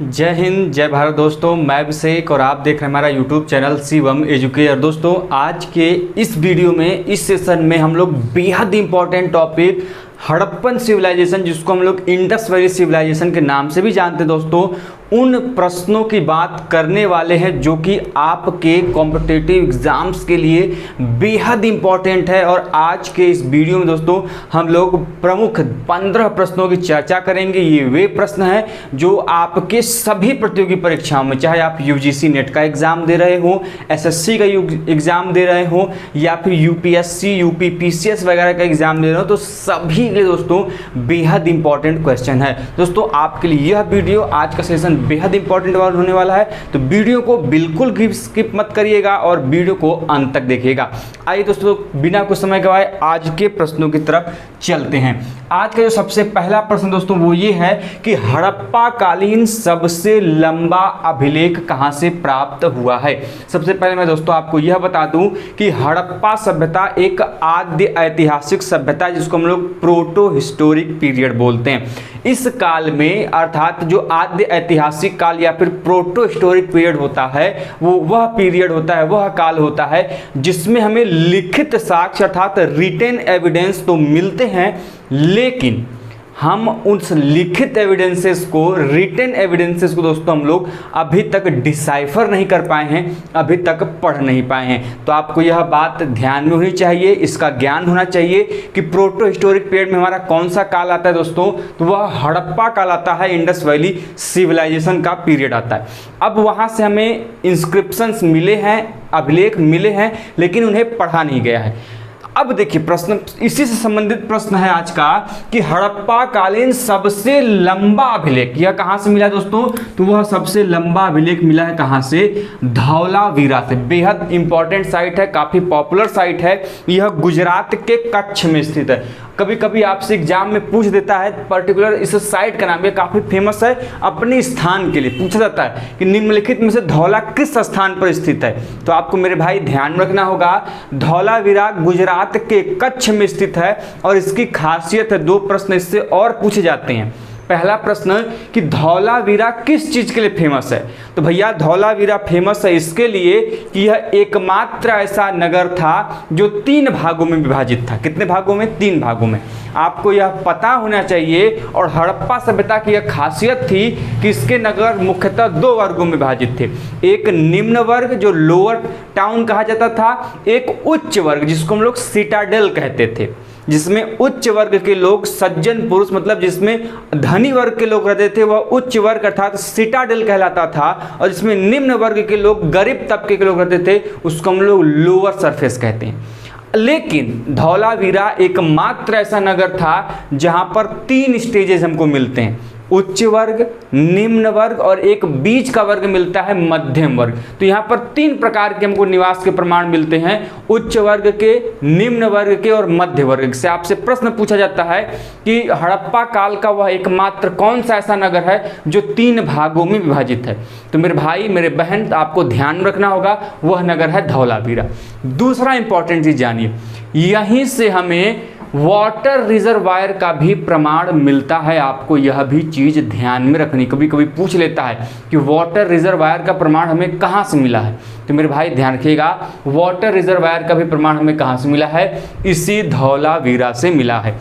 जय हिंद, जय भारत दोस्तों। मैं अभिषेक और आप देख रहे हैं हमारा यूट्यूब चैनल शिवम एजुकेटर। दोस्तों आज के इस वीडियो में, इस सेशन में हम लोग बेहद इंपॉर्टेंट टॉपिक हड़प्पन सिविलाइजेशन, जिसको हम लोग इंडस वैली सिविलाइजेशन के नाम से भी जानते हैं दोस्तों, उन प्रश्नों की बात करने वाले हैं जो कि आपके कॉम्पिटिटिव एग्जाम्स के लिए बेहद इंपॉर्टेंट है। और आज के इस वीडियो में दोस्तों हम लोग प्रमुख 15 प्रश्नों की चर्चा करेंगे। ये वे प्रश्न हैं जो आपके सभी प्रतियोगी परीक्षाओं में, चाहे आप यूजीसी नेट का एग्जाम दे रहे हो, एसएससी का एग्जाम दे रहे हो, या फिर यूपीएससी यूपी पीसीएस वगैरह का एग्जाम दे रहे हो, तो सभी के दोस्तों बेहद इंपॉर्टेंट क्वेश्चन है। दोस्तों आपके लिए यह वीडियो, आज का सेशन बेहद इंपॉर्टेंट होने वाला है, तो वीडियो को बिल्कुल स्किप मत करिएगा और वीडियो को अंत तक देखिएगा। आइए दोस्तों बिना कुछ समय गवाए आज के प्रश्नों की तरफ चलते हैं। आज का जो सबसे पहला प्रश्न दोस्तों वो ये है कि हड़प्पा कालीन सबसे लंबा अभिलेख कहां से प्राप्त हुआ है। सबसे पहले मैं दोस्तों आपको यह बता दूं कि हड़प्पा सभ्यता एक आद्य ऐतिहासिक सभ्यता है, जिसको हम लोग प्रोटो हिस्टोरिक पीरियड बोलते हैं। इस काल में, अर्थात जो आद्य ऐतिहासिक काल या फिर प्रोटो हिस्टोरिक पीरियड होता है, वो वह पीरियड होता है, वह काल होता है जिसमें हमें लिखित साक्ष्य अर्थात रिटेन एविडेंस तो मिलते हैं, लेकिन हम उस लिखित एविडेंसेस को, रिटेन एविडेंसेस को दोस्तों हम लोग अभी तक डिसाइफर नहीं कर पाए हैं, अभी तक पढ़ नहीं पाए हैं। तो आपको यह बात ध्यान में होनी चाहिए, इसका ज्ञान होना चाहिए कि प्रोटो हिस्टोरिक पीरियड में हमारा कौन सा काल आता है दोस्तों, तो वह हड़प्पा काल आता है, इंडस वैली सिविलाइजेशन का पीरियड आता है। अब वहाँ से हमें इंस्क्रिप्शंस मिले हैं, अभिलेख मिले हैं, लेकिन उन्हें पढ़ा नहीं गया है। अब देखिए प्रश्न, इसी से संबंधित प्रश्न है आज का कि हड़प्पा कालीन सबसे लंबा अभिलेख यह कहां से मिला दोस्तों, तो वह सबसे लंबा अभिलेख मिला है कहां से, धौलावीरा से। बेहद इंपॉर्टेंट साइट है, काफी पॉपुलर साइट है, यह गुजरात के कच्छ में स्थित है। कभी कभी आपसे एग्जाम में पूछ देता है पर्टिकुलर इस साइट का नाम, यह काफी फेमस है अपने स्थान के लिए, पूछा जाता है कि निम्नलिखित में से धौला किस स्थान पर स्थित है। तो आपको मेरे भाई ध्यान रखना होगा, धौलावीरा गुजरात के कच्छ में स्थित है और इसकी खासियत है, दो प्रश्न इससे और पूछे जाते हैं। पहला प्रश्न कि धौलावीरा किस चीज के लिए फेमस है, तो भैया धौलावीरा फेमस है इसके लिए कि यह एकमात्र ऐसा नगर था जो 3 भागों में विभाजित था। कितने भागों में? 3 भागों में। आपको यह पता होना चाहिए। और हड़प्पा सभ्यता की यह खासियत थी कि इसके नगर मुख्यतः 2 वर्गों में विभाजित थे। एक निम्न वर्ग जो लोअर टाउन कहा जाता था, एक उच्च वर्ग जिसको हम लोग सिटाडेल कहते थे, जिसमें उच्च वर्ग के लोग, सज्जन पुरुष, मतलब जिसमें धनी वर्ग के लोग रहते थे, वह उच्च वर्ग अर्थात सिटाडेल कहलाता था। और जिसमें निम्न वर्ग के लोग, गरीब तबके के लोग रहते थे, उसको हम लोग लोअर सरफेस कहते हैं। लेकिन धौलावीरा एकमात्र ऐसा नगर था जहां पर 3 स्टेजेस हमको मिलते हैं, उच्च वर्ग, निम्न वर्ग और एक बीच का वर्ग मिलता है, मध्यम वर्ग। तो यहाँ पर 3 प्रकार के हमको निवास के प्रमाण मिलते हैं, उच्च वर्ग के, निम्न वर्ग के और मध्य वर्ग से। आपसे प्रश्न पूछा जाता है कि हड़प्पा काल का वह एकमात्र कौन सा ऐसा नगर है जो 3 भागों में विभाजित है। तो मेरे भाई मेरे बहन आपको ध्यान रखना होगा, वह नगर है धौलावीरा। दूसरा इंपॉर्टेंट चीज जानिए, यहीं से हमें वाटर रिजर्वायर का भी प्रमाण मिलता है। आपको यह भी चीज ध्यान में रखनी, कभी कभी पूछ लेता है कि वाटर रिजर्वायर का प्रमाण हमें कहाँ से मिला है। तो मेरे भाई ध्यान रखिएगा, वाटर रिजर्वायर का भी प्रमाण हमें कहाँ से मिला है, इसी धौलावीरा से मिला है।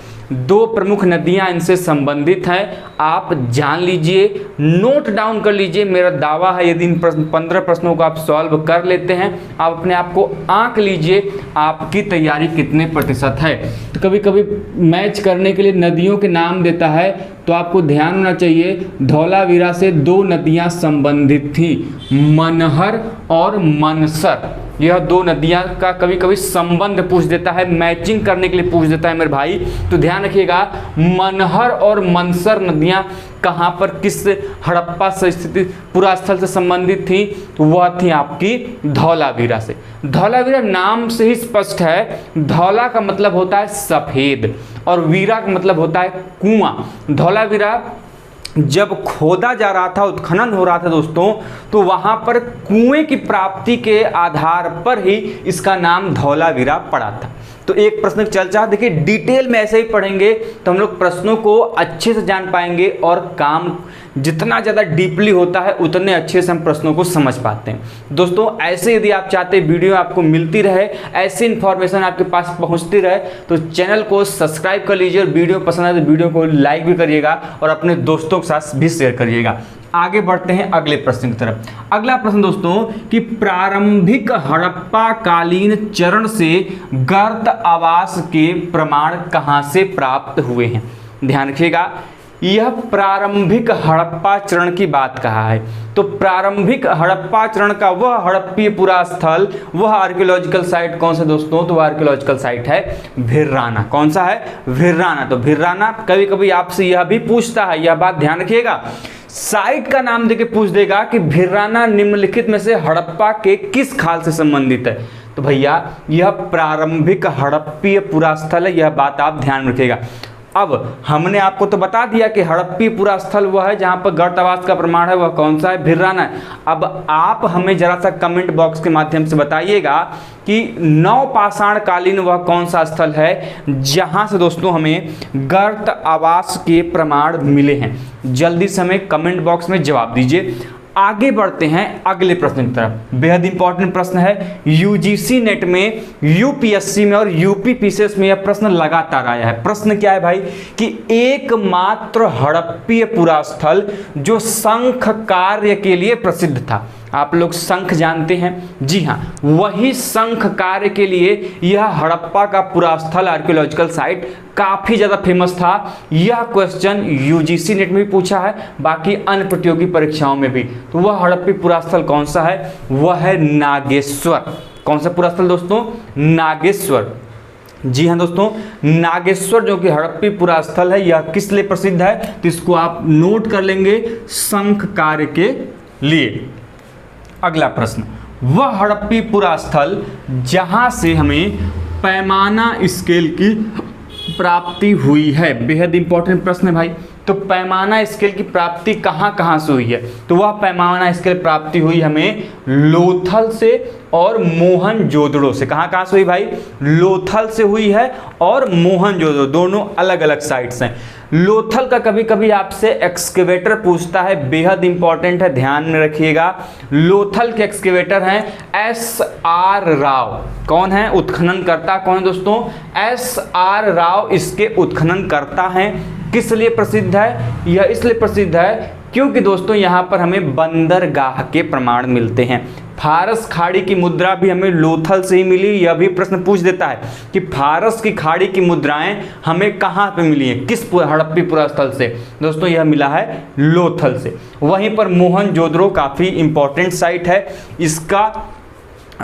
2 प्रमुख नदियां इनसे संबंधित हैं, आप जान लीजिए, नोट डाउन कर लीजिए। मेरा दावा है यदि इन 15 प्रश्नों को आप सॉल्व कर लेते हैं, आप अपने आप को आंक लीजिए आपकी तैयारी कितने प्रतिशत है। तो कभी कभी मैच करने के लिए नदियों के नाम देता है, तो आपको ध्यान होना चाहिए धौलावीरा से 2 नदियां संबंधित थी, मनहर और मनसर। यह 2 नदियां का कभी कभी संबंध पूछ देता है, मैचिंग करने के लिए पूछ देता है मेरे भाई। तो ध्यान रखिएगा, मनहर और मनसर नदियां कहां पर, किस हड़प्पा से स्थिति पुरास्थल से संबंधित थी, तो वह थी आपकी धौलावीरा से। धौलावीरा नाम से ही स्पष्ट है, धौला का मतलब होता है सफेद और वीरा का मतलब होता है कुआं। धौलावीरा जब खोदा जा रहा था, उत्खनन हो रहा था दोस्तों, तो वहां पर कुएं की प्राप्ति के आधार पर ही इसका नाम धौलावीरा पड़ा था। तो एक प्रश्न की चर्चा देखिए डिटेल में ऐसे ही पढ़ेंगे तो हम लोग प्रश्नों को अच्छे से जान पाएंगे और काम जितना ज़्यादा डीपली होता है उतने अच्छे से हम प्रश्नों को समझ पाते हैं। दोस्तों ऐसे यदि आप चाहते हैं वीडियो आपको मिलती रहे, ऐसी इन्फॉर्मेशन आपके पास पहुंचती रहे, तो चैनल को सब्सक्राइब कर लीजिए और वीडियो पसंद आए तो वीडियो को लाइक भी करिएगा और अपने दोस्तों के साथ भी शेयर करिएगा। आगे बढ़ते हैं अगले प्रश्न की तरफ। अगला प्रश्न दोस्तों कि प्रारंभिक हड़प्पा कालीन चरण से गर्त आवास के प्रमाण कहां से प्राप्त हुए हैं? ध्यान रखिएगा, यह प्रारंभिक हड़प्पा चरण की बात कहा है। तो प्रारंभिक हड़प्पा चरण का वह हड़प्पीय पुरा स्थल, वह आर्कियोलॉजिकल साइट कौन सा दोस्तों? तो वह आर्कियोलॉजिकल साइट है भिर्राना। कौन सा है? भिर्राना। तो भिर्राना कभी कभी आपसे यह भी पूछता है, यह बात ध्यान रखिएगा, साइट का नाम देके पूछ देगा कि भिर्राना निम्नलिखित में से हड़प्पा के किस खाल से संबंधित है? तो भैया यह प्रारंभिक हड़प्पीय पुरा स्थल है, यह बात आप ध्यान रखिएगा। अब हमने आपको तो बता दिया कि हड़प्पी पुरा स्थल वह है जहां पर गर्त आवास का प्रमाण है, वह कौन सा है? भिर्राना है। अब आप हमें जरा सा कमेंट बॉक्स के माध्यम से बताइएगा कि नवपाषाण कालीन वह कौन सा स्थल है जहां से दोस्तों हमें गर्त आवास के प्रमाण मिले हैं। जल्दी से हमें कमेंट बॉक्स में जवाब दीजिए। आगे बढ़ते हैं अगले प्रश्न की तरफ। बेहद इंपॉर्टेंट प्रश्न है, यूजीसी नेट में, यूपीएससी में और यूपीपीसीएस में यह प्रश्न लगातार आया है। प्रश्न क्या है भाई कि एकमात्र हड़प्पीय पुरा स्थल जो शंख कार्य के लिए प्रसिद्ध था। आप लोग शंख जानते हैं, जी हाँ, वही शंख कार्य के लिए यह हड़प्पा का पुरा स्थल आर्कियोलॉजिकल साइट काफी ज्यादा फेमस था। यह क्वेश्चन यूजीसी नेट में भी पूछा है, बाकी अन्य प्रतियोगी परीक्षाओं में भी। तो वह हड़प्पी पुरा स्थल कौन सा है? वह है नागेश्वर। कौन सा पुरा स्थल दोस्तों? नागेश्वर। जी हाँ दोस्तों, नागेश्वर जो कि हड़प्पी पुरा स्थल है, यह किस लिए प्रसिद्ध है? तो इसको आप नोट कर लेंगे, शंख कार्य के लिए। अगला प्रश्न, वह हड़प्पी पुरा स्थल जहां से हमें पैमाना स्केल की प्राप्ति हुई है। बेहद इंपॉर्टेंट प्रश्न है भाई। तो पैमाना स्केल की प्राप्ति कहां कहां से हुई है? तो वह पैमाना स्केल प्राप्ति हुई हमें लोथल से और मोहनजोदड़ो से। कहां कहां से हुई भाई? लोथल से हुई है और मोहनजोदड़ो, दोनों अलग अलग साइट्स हैं। लोथल का कभी कभी आपसे एक्सकेवेटर पूछता है, बेहद इंपॉर्टेंट है, ध्यान में रखिएगा। लोथल के एक्सकेवेटर हैं SR राव। कौन है? उत्खननकर्ता। कौन है दोस्तों? SR राव इसके उत्खननकर्ता हैं। किस लिए प्रसिद्ध है? यह इसलिए प्रसिद्ध है क्योंकि दोस्तों यहाँ पर हमें बंदरगाह के प्रमाण मिलते हैं। फारस खाड़ी की मुद्रा भी हमें लोथल से ही मिली। यह भी प्रश्न पूछ देता है कि फारस की खाड़ी की मुद्राएं हमें कहाँ पे मिली हैं, किस हड़प्पी पुरा स्थल से? दोस्तों यह मिला है लोथल से। वहीं पर मोहनजोदड़ो काफ़ी इंपॉर्टेंट साइट है। इसका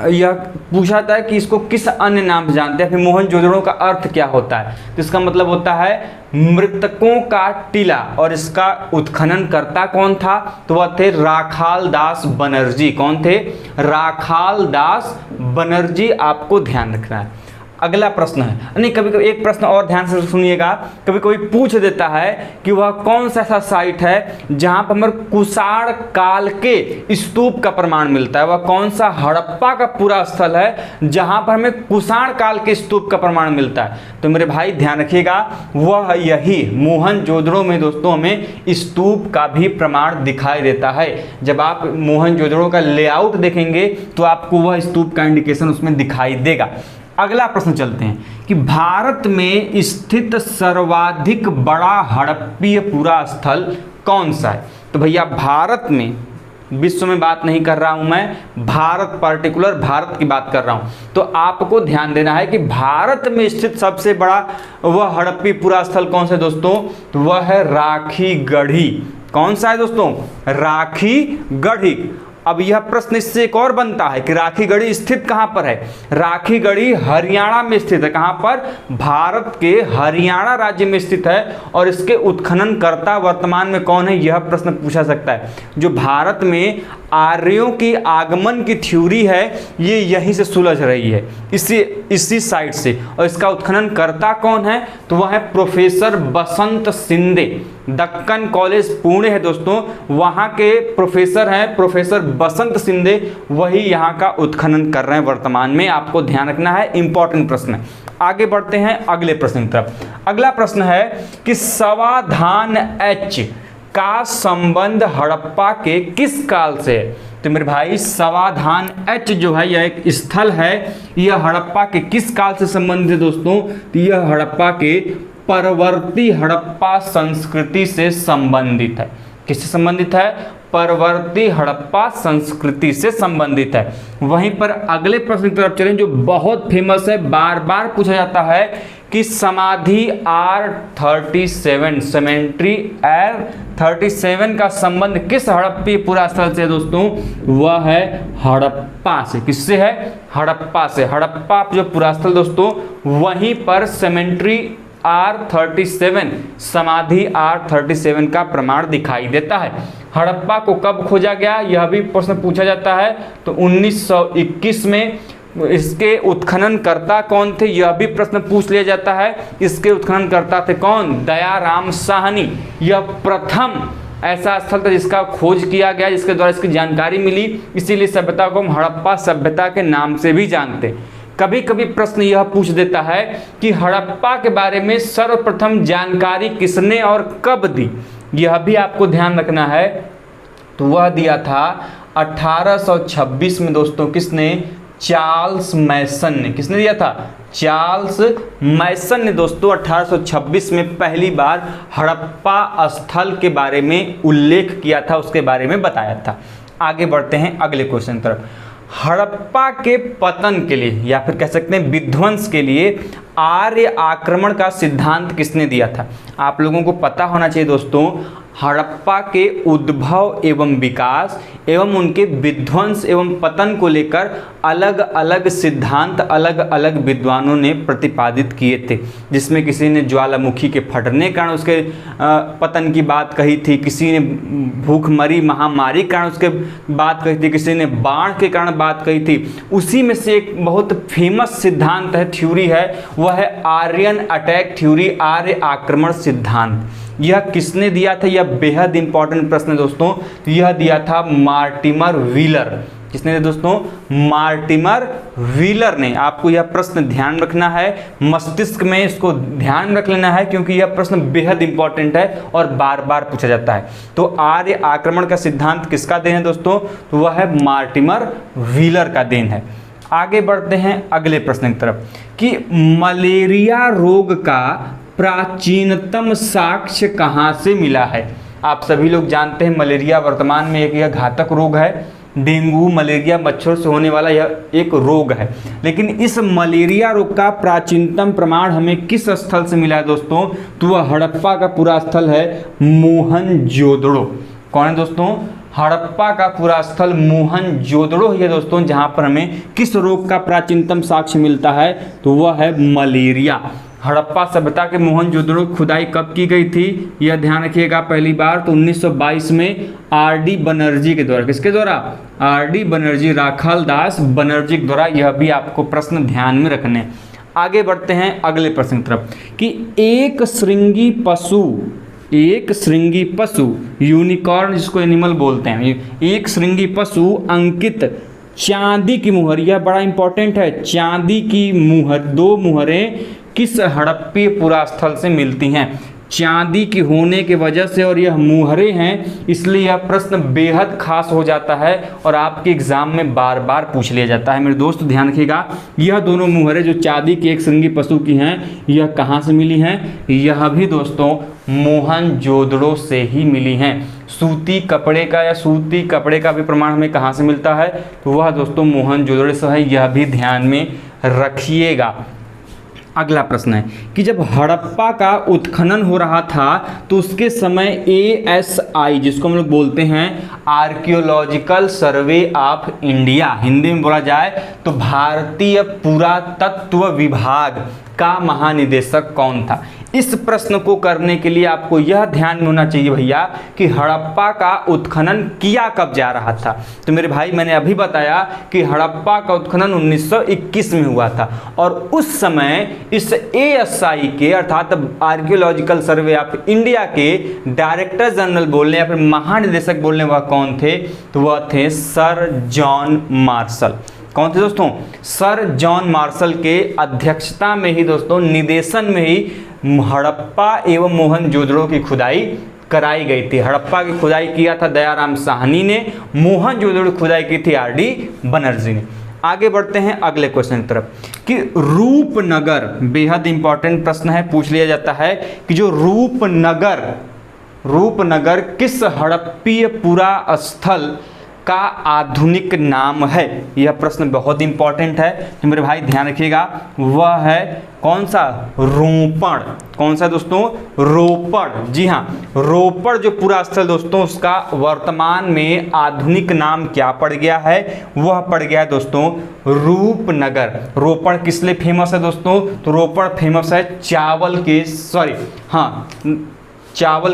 यह पूछा था कि इसको किस अन्य नाम से जानते हैं। फिर मोहनजोदड़ो का अर्थ क्या होता है? तो इसका मतलब होता है मृतकों का टीला। और इसका उत्खनन करता कौन था? तो वह थे राखाल दास बनर्जी। कौन थे? राखाल दास बनर्जी। आपको ध्यान रखना है। अगला प्रश्न है, नहीं कभी कभी एक प्रश्न और ध्यान से सुनिएगा, कभी कभी पूछ देता है कि वह कौन सा ऐसा साइट है जहां पर हमें कुषाण काल के स्तूप का प्रमाण मिलता है। वह कौन सा हड़प्पा का पूरा स्थल है जहां पर हमें कुषाण काल के स्तूप का प्रमाण मिलता है? तो मेरे भाई ध्यान रखिएगा, वह यही मोहनजोदड़ो में दोस्तों हमें स्तूप का भी प्रमाण दिखाई देता है। जब आप मोहनजोदड़ो का लेआउट देखेंगे तो आपको वह स्तूप का इंडिकेशन उसमें दिखाई देगा। अगला प्रश्न चलते हैं कि भारत में स्थित सर्वाधिक बड़ा हड़प्पीय पुरा स्थल कौन सा है? तो भैया भारत में, विश्व में बात नहीं कर रहा हूं मैं, भारत पर्टिकुलर भारत की बात कर रहा हूं। तो आपको ध्यान देना है कि भारत में स्थित सबसे बड़ा वह हड़प्पी पुरा स्थल कौन सा है दोस्तों? तो वह है राखीगढ़ी। कौन सा है दोस्तों? राखीगढ़ी। अब यह प्रश्न इससे एक और बनता है कि राखीगढ़ी स्थित कहां पर है? राखीगढ़ी हरियाणा में स्थित है। कहां पर? भारत के हरियाणा राज्य में स्थित है। और इसके उत्खननकर्ता वर्तमान में कौन है? यह प्रश्न पूछा सकता है। जो भारत में आर्यों की आगमन की थ्योरी है ये यहीं से सुलझ रही है, इसी साइट से। और इसका उत्खननकर्ता कौन है? तो वह है प्रोफेसर बसंत शिंदे। दक्कन कॉलेज पुणे है दोस्तों, वहाँ के प्रोफेसर हैं प्रोफेसर बसंत शिंदे, वही यहाँ का उत्खनन कर रहे हैं वर्तमान में। आपको ध्यान रखना है, इंपॉर्टेंट प्रश्न है। आगे बढ़ते हैं अगले प्रश्न की तरफ। अगला प्रश्न है कि समाधान एच का संबंध हड़प्पा के किस काल से है? तो मेरे भाई समाधान एच जो है यह एक स्थल है, यह हड़प्पा के किस काल से संबंधित है दोस्तों? तो यह हड़प्पा के परवर्ती हड़प्पा संस्कृति से संबंधित है। किससे संबंधित है? परवर्ती हड़प्पा संस्कृति से संबंधित है। वहीं पर अगले प्रश्न की तरफ चलें जो बहुत फेमस है, बार बार पूछा जाता है कि समाधि R37 सेमेंट्री R37 का संबंध किस हड़प्पी पुरास्थल से दोस्तों? वह है हड़प्पा से। किससे है? हड़प्पा से। हड़प्पा जो पुरास्थल दोस्तों, वहीं पर सेमेंट्री R37 समाधि R37 का प्रमाण दिखाई देता है। हड़प्पा को कब खोजा गया, यह भी प्रश्न पूछा जाता है। तो 1921 में। इसके उत्खननकर्ता कौन थे, यह भी प्रश्न पूछ लिया जाता है। इसके उत्खननकर्ता थे कौन? दयाराम साहनी। यह प्रथम ऐसा स्थल था जिसका खोज किया गया, जिसके द्वारा इसकी जानकारी मिली, इसीलिए सभ्यता को हम हड़प्पा सभ्यता के नाम से भी जानते। कभी कभी प्रश्न यह पूछ देता है कि हड़प्पा के बारे में सर्वप्रथम जानकारी किसने और कब दी, यह भी आपको ध्यान रखना है। तो वह दिया था 1826 में दोस्तों। किसने? चार्ल्स मैसन ने। किसने दिया था? चार्ल्स मैसन ने दोस्तों 1826 में पहली बार हड़प्पा स्थल के बारे में उल्लेख किया था, उसके बारे में बताया था। आगे बढ़ते हैं अगले क्वेश्चन की तरफ। हड़प्पा के पतन के लिए या फिर कह सकते हैं विध्वंस के लिए आर्य आक्रमण का सिद्धांत किसने दिया था? आप लोगों को पता होना चाहिए दोस्तों, हड़प्पा के उद्भव एवं विकास एवं उनके विध्वंस एवं पतन को लेकर अलग अलग सिद्धांत अलग अलग विद्वानों ने प्रतिपादित किए थे। जिसमें किसी ने ज्वालामुखी के फटने के कारण उसके पतन की बात कही थी, किसी ने भूखमरी महामारी के कारण उसके बात कही थी, किसी ने बाढ़ के कारण बात कही थी। उसी में से एक बहुत फेमस सिद्धांत है, थ्योरी है, वह है आर्यन अटैक थ्योरी, आर्य आक्रमण सिद्धांत। यह किसने दिया था? यह बेहद इंपॉर्टेंट प्रश्न है दोस्तों। यह दिया था मार्टिमर व्हीलर। किसने दिया दोस्तों? मार्टिमर व्हीलर ने। आपको यह प्रश्न ध्यान रखना है, मस्तिष्क में इसको ध्यान रख लेना है, क्योंकि यह प्रश्न बेहद इंपॉर्टेंट है और बार बार पूछा जाता है। तो आर्य आक्रमण का सिद्धांत किसका देन है दोस्तों? तो वह है मार्टिमर व्हीलर का देन है। आगे बढ़ते हैं अगले प्रश्न की तरफ कि मलेरिया रोग का प्राचीनतम साक्ष्य कहाँ से मिला है? आप सभी लोग जानते हैं मलेरिया वर्तमान में एक यह घातक रोग है। डेंगू मलेरिया मच्छर से होने वाला यह एक रोग है। लेकिन इस मलेरिया रोग का प्राचीनतम प्रमाण हमें किस स्थल से मिला है दोस्तों? तो वह हड़प्पा का पूरा स्थल है मोहनजोदड़ो। कौन है दोस्तों? हड़प्पा का पूरा स्थल मोहनजोदड़ो ही है दोस्तों, जहाँ पर हमें किस रोग का प्राचीनतम साक्ष्य मिलता है? तो वह है मलेरिया। हड़प्पा सभ्यता के मोहनजोदड़ो की खुदाई कब की गई थी, यह ध्यान रखिएगा। पहली बार तो 1922 में आर.डी. बनर्जी के द्वारा। किसके द्वारा? आर.डी. बनर्जी, राखालदास बनर्जी के द्वारा। यह भी आपको प्रश्न ध्यान में रखने। आगे बढ़ते हैं अगले प्रश्न की तरफ कि एक श्रृंगी पशु यूनिकॉर्न, जिसको एनिमल बोलते हैं, एक श्रृंगी पशु अंकित चांदी की मुहर, यह बड़ा इंपॉर्टेंट है, चांदी की मुहर, 2 मुहरें किस हड़प्पी पुरास्थल से मिलती हैं? चांदी की होने की वजह से और यह मुहरें हैं, इसलिए यह प्रश्न बेहद खास हो जाता है और आपके एग्जाम में बार बार पूछ लिया जाता है। मेरे दोस्त ध्यान रखिएगा, यह दोनों मुहरें जो चांदी के एक श्रृंगी पशु की हैं, यह कहाँ से मिली हैं? यह भी दोस्तों मोहनजोदड़ो से ही मिली हैं। सूती कपड़े का या सूती कपड़े का भी प्रमाण हमें कहाँ से मिलता है? तो वह दोस्तों मोहनजोदड़ो से है, यह भी ध्यान में रखिएगा। अगला प्रश्न है कि जब हड़प्पा का उत्खनन हो रहा था तो उसके समय ASI, जिसको हम लोग बोलते हैं archaeological survey of India, Hindi में बोला जाए तो भारतीय पुरातत्व विभाग का महानिदेशक कौन था? इस प्रश्न को करने के लिए आपको यह ध्यान में होना चाहिए भैया कि हड़प्पा का उत्खनन किया कब जा रहा था। तो मेरे भाई मैंने अभी बताया कि हड़प्पा का उत्खनन 1921 में हुआ था और उस समय इस ASI के अर्थात आर्कियोलॉजिकल सर्वे ऑफ इंडिया के डायरेक्टर जनरल बोलने या फिर महानिदेशक बोलने वह कौन थे, तो वह थे सर जॉन मार्शल। कौन थे दोस्तों? सर जॉन मार्शल के अध्यक्षता में ही दोस्तों, निदेशन में ही हड़प्पा एवं मोहनजोदड़ो की खुदाई कराई गई थी। हड़प्पा की खुदाई किया था दयाराम साहनी ने, मोहनजोदड़ो की खुदाई की थी RD बनर्जी ने। आगे बढ़ते हैं अगले क्वेश्चन की तरफ कि रूपनगर, बेहद इंपॉर्टेंट प्रश्न है, पूछ लिया जाता है कि जो रूपनगर किस हड़प्पीय पुरा स्थल का आधुनिक नाम है। यह प्रश्न बहुत इंपॉर्टेंट है, तो मेरे भाई ध्यान रखिएगा। वह है कौन सा? रोपड़। कौन सा दोस्तों? रोपड़। जी हाँ, रोपड़ जो पूरा स्थल दोस्तों, उसका वर्तमान में आधुनिक नाम क्या पड़ गया है? वह पड़ गया है दोस्तों रूपनगर। रोपड़ किस लिए फेमस है दोस्तों? तो रोपड़ फेमस है चावल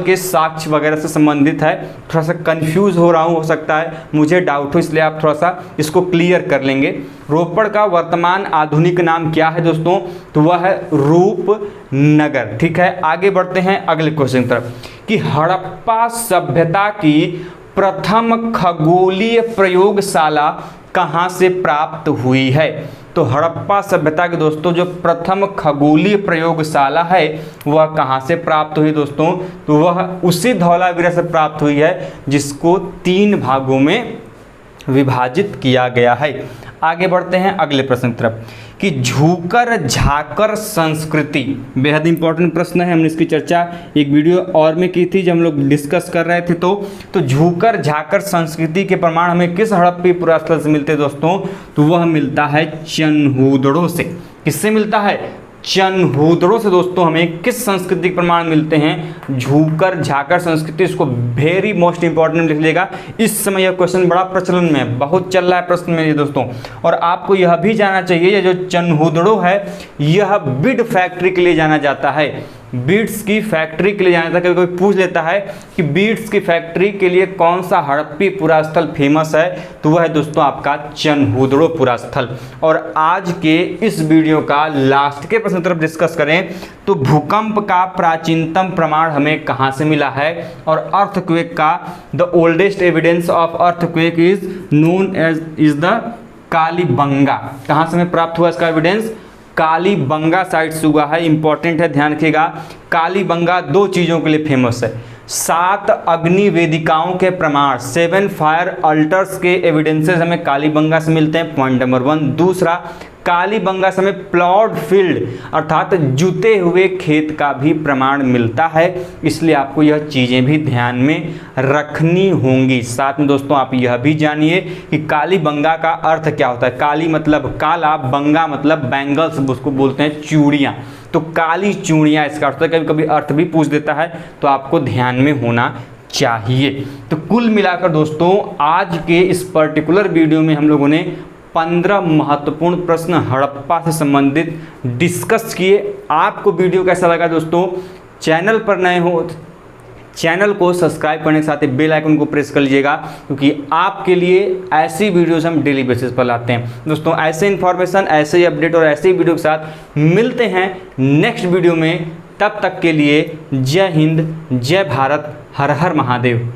के साक्ष्य वगैरह से संबंधित है। थोड़ा सा कंफ्यूज हो रहा हूँ, हो सकता है मुझे डाउट हो, इसलिए आप थोड़ा सा इसको क्लियर कर लेंगे। रोपड़ का वर्तमान आधुनिक नाम क्या है दोस्तों? तो वह है रूपनगर। ठीक है, आगे बढ़ते हैं अगले क्वेश्चन की तरफ कि हड़प्पा सभ्यता की प्रथम खगोलीय प्रयोगशाला कहाँ से प्राप्त हुई है? तो हड़प्पा सभ्यता के दोस्तों जो प्रथम खगोलीय प्रयोगशाला है वह कहाँ से प्राप्त हुई दोस्तों? तो वह उसी धौलावीरा से प्राप्त हुई है जिसको 3 भागों में विभाजित किया गया है। आगे बढ़ते हैं अगले प्रश्न की तरफ कि झूकर झाकर संस्कृति, बेहद इंपॉर्टेंट प्रश्न है। हमने इसकी चर्चा एक वीडियो और में की थी जब हम लोग डिस्कस कर रहे थे। तो झूकर झाकर संस्कृति के प्रमाण हमें किस हड़प्पी पुरास्थल से मिलते हैं दोस्तों? तो वह मिलता है चनहूदड़ो से। किससे मिलता है? चनहूदड़ो से दोस्तों हमें किस संस्कृति के प्रमाण मिलते हैं? झूकर झाकर संस्कृति। इसको वेरी मोस्ट इंपॉर्टेंट लिख लीजिएगा। इस समय यह क्वेश्चन बड़ा प्रचलन में है, बहुत चल रहा है प्रश्न में ये दोस्तों। और आपको यह भी जानना चाहिए, ये जो चनहूदड़ो है यह बीड फैक्ट्री के लिए जाना जाता है। बीड्स की फैक्ट्री के लिए जाना जाता है। कोई पूछ लेता है कि बीड्स की फैक्ट्री के लिए कौन सा हड़प्पी पुरास्थल फेमस है? तो वह है दोस्तों आपका चनहूदड़ो पुरास्थल। और आज के इस वीडियो का लास्ट के प्रश्न तरफ डिस्कस करें तो भूकंप का प्राचीनतम प्रमाण हमें कहाँ से मिला है? और अर्थक्वेक का the oldest evidence of earthquake is known as is the Kalibanga. कहाँ से हमें प्राप्त हुआ इसका एविडेंस? कालीबंगा साइट से हुआ है। इंपॉर्टेंट है, ध्यान रखिएगा। कालीबंगा 2 चीज़ों के लिए फेमस है। 7 अग्नि वेदिकाओं के प्रमाण, 7 फायर अल्टर्स के एविडेंसेस हमें कालीबंगा से मिलते हैं, पॉइंट नंबर 1। दूसरा, कालीबंगा से हमें प्लॉड फील्ड अर्थात जुते हुए खेत का भी प्रमाण मिलता है। इसलिए आपको यह चीज़ें भी ध्यान में रखनी होंगी। साथ में दोस्तों आप यह भी जानिए कि कालीबंगा का अर्थ क्या होता है। काली मतलब काला, बंगा मतलब बैंगल्स, उसको बोलते हैं चूड़ियाँ। तो काली चूड़ियाँ इसका अर्थ है। कभी कभी अर्थ भी पूछ देता है, तो आपको ध्यान में होना चाहिए। तो कुल मिलाकर दोस्तों आज के इस पर्टिकुलर वीडियो में हम लोगों ने 15 महत्वपूर्ण प्रश्न हड़प्पा से संबंधित डिस्कस किए। आपको वीडियो कैसा लगा दोस्तों? चैनल पर नए हो चैनल को सब्सक्राइब करने के साथ ही बेल आइकन को प्रेस कर लीजिएगा, क्योंकि आपके लिए ऐसी वीडियोस हम डेली बेसिस पर लाते हैं दोस्तों। ऐसे इन्फॉर्मेशन, ऐसे ही अपडेट और ऐसे ही वीडियो के साथ मिलते हैं नेक्स्ट वीडियो में। तब तक के लिए जय हिंद, जय भारत, हर हर महादेव।